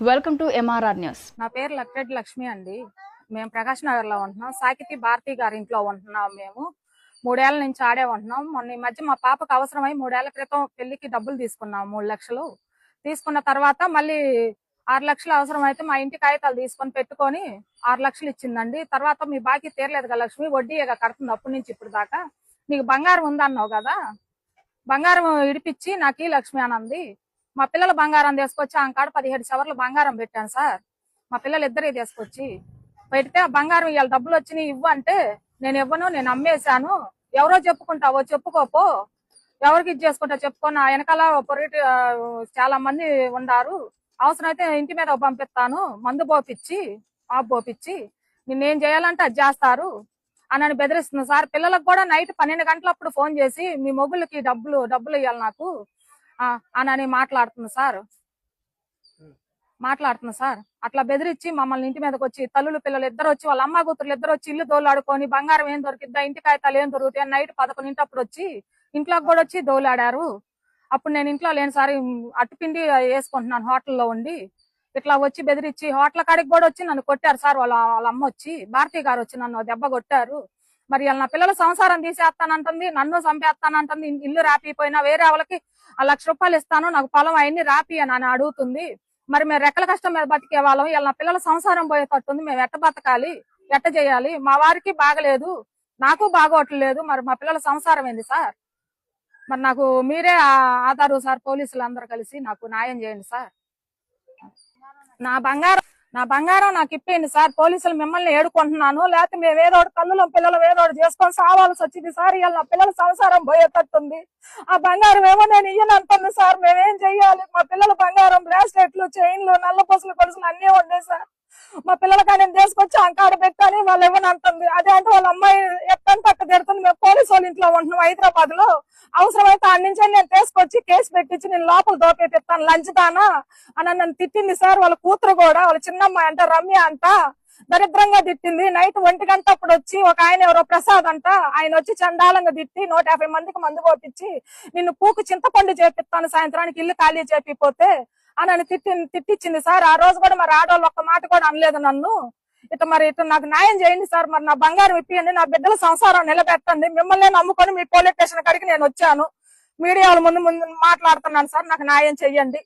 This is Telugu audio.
Welcome to MRR news. నా పేరు లక్రెడ్డి లక్ష్మి అండి. మేము ప్రకాష్ నగర్ లో ఉంటున్నాం. సాకితి భారతి గారి ఇంట్లో ఉంటున్నాం. మేము 3 ఏళ్ల నుంచి ఆడే ఉంటున్నాం. మొన్న ఈ మధ్య మా పాపకు అవసరమై 3 ఏళ్ల క్రితం పెళ్లికి డబ్బులు తీసుకున్నాం. 3 లక్షలు తీసుకున్న తర్వాత మళ్ళీ 6 లక్షలు అవసరం అయితే మా ఇంటి కాగితాలు తీసుకొని పెట్టుకొని 6 లక్షలు ఇచ్చిందండి. తర్వాత మీ బాకీ తీరలేదు కదా లక్ష్మి, వడ్డీగా కడుతుంది అప్పటి నుంచి ఇప్పుడు దాకా. నీకు బంగారం ఉందన్నావు కదా, బంగారం ఇడిపించి నాకు లక్ష్మి అనంది. మా పిల్లల బంగారం తీసుకొచ్చి ఆంకాడ 17 సవర్లు బంగారం పెట్టాను సార్. మా పిల్లలు ఇద్దరే తీసుకొచ్చి పెడితే ఆ బంగారం ఇవాళ డబ్బులు వచ్చినాయి ఇవ్వు అంటే నేను ఇవ్వను, నేను అమ్మేశాను, ఎవరో చెప్పుకుంటావో చెప్పుకోపో, ఎవరికి ఇది చేసుకుంటా చెప్పుకో, నా వెనకాల పొరిటి చాలా మంది ఉండారు, అవసరమైతే ఇంటి మీద పంపిస్తాను, మందు పోపిచ్చి ఆపు పోపిచ్చి నిన్నేం చేయాలంటే అది చేస్తారు అని బెదిరిస్తుంది సార్. పిల్లలకు కూడా నైట్ 12 గంటలప్పుడు ఫోన్ చేసి మీ మొగుళ్ళకి డబ్బులు ఇవ్వాలి నాకు అని మాట్లాడుతుంది సార్. అట్లా బెదిరించి మమ్మల్ని ఇంటి మీదకి వచ్చి తల్లులు పిల్లలు ఇద్దరు వచ్చి వాళ్ళ అమ్మ కూతురు ఇద్దరు వచ్చి ఇల్లు దోలాడుకొని బంగారం ఏం దొరికిద్దా, ఇంటి కాగితాలు ఏం దొరుకుతాయి నైట్ 11 అప్పుడు వచ్చి ఇంట్లోకి కూడా వచ్చి దోలాడారు. అప్పుడు నేను ఇంట్లో లేని సార్, అట్టుపిండి వేసుకుంటున్నాను హోటల్లో ఉండి. ఇట్లా వచ్చి బెదిరించి హోటల్ కాడికి కూడా వచ్చి నన్ను కొట్టారు సార్. వాళ్ళ అమ్మ వచ్చి భారతి గారు వచ్చి నన్ను దెబ్బ కొట్టారు. మరి నా పిల్లల సంసారం తీసేస్తానంటుంది, నన్ను చంపేస్తానంటుంది. ఇల్లు రాపిపోయినా వేరే వాళ్ళకి 1 లక్ష రూపాయలు ఇస్తాను, నాకు పొలం అవన్నీ రాపి అని అడుగుతుంది. మరి మేము రెక్కల కష్టం మీద బతికే వాళ్ళం, ఇలా నా పిల్లల సంసారం పోయేటట్టుంది, మేము ఎట్ట బతకాలి, ఎట్ట చేయాలి? మా వారికి బాగలేదు, నాకు బాగోట్లేదు, మరి మా పిల్లల సంసారం ఏంది సార్? మరి నాకు మీరే ఆధారు సార్, పోలీసులు అందరూ కలిసి నాకు న్యాయం చేయండి సార్. నా బంగారం నాకు ఇప్పేయండి సార్. పోలీసులు మిమ్మల్ని ఏడుకుంటున్నాను, లేకపోతే మేము ఏదోటి తల్లులు పిల్లలు ఏదోటి చేసుకొని సావాల్సి వచ్చింది సార్. ఇవాళ నా పిల్లల సంసారం పోయేటట్టుంది. ఆ బంగారం ఏమో నేను ఇయ్యనంటుంది సార్. మేమేం చెయ్యాలి? మా పిల్లల బంగారం బ్రాస్లెట్లు, చైన్లు, నల్ల పొసులు కొలుసులు అన్నీ ఉన్నాయి సార్. మా పిల్లలకి నేను తీసుకొచ్చి అంకాడ పెట్టాలి, వాళ్ళు ఇవ్వనంటుంది. అదే అంటే వాళ్ళ అమ్మాయి ఎట్టని పక్క తిడుతుంది. మేము పోలీసు వాళ్ళ ఇంట్లో ఉంటున్నాం హైదరాబాద్ లో. అవసరమైతే ఆడి నుంచి నేను తీసుకొచ్చి కేసు పెట్టించి నేను లోపల దోపెట్టిస్తాను, లంచుతానా అని నన్ను తిట్టింది సార్. వాళ్ళ కూతురు కూడా, వాళ్ళ చిన్నమ్మాయి అంట రమ్య అంట, దరిద్రంగా తిట్టింది. నైట్ 1 గంట అప్పుడు వచ్చి ఒక ఆయన ఎవరో ప్రసాద్ అంట, ఆయన వచ్చి చండాలంగా తిట్టి 150 మందికి మందు పోపించి నిన్ను పూకు చింతపండు చేపిస్తాను సాయంత్రానికి ఇల్లు ఖాళీ చేపిపోతే అని తిట్టించింది సార్. ఆ రోజు కూడా మరి ఆడవాళ్ళు ఒక్క మాట కూడా అనలేదు నన్ను. ఇటు నాకు న్యాయం చేయండి సార్. మరి నా బంగారం ఇప్పియండి, నా బిడ్డల సంసారం నిలబెట్టండి. మిమ్మల్ని నమ్ముకొని మీ పోలీస్ స్టేషన్ కాడికి నేను వచ్చాను, మీడియాల ముందు మాట్లాడుతున్నాను సార్. నాకు న్యాయం చెయ్యండి.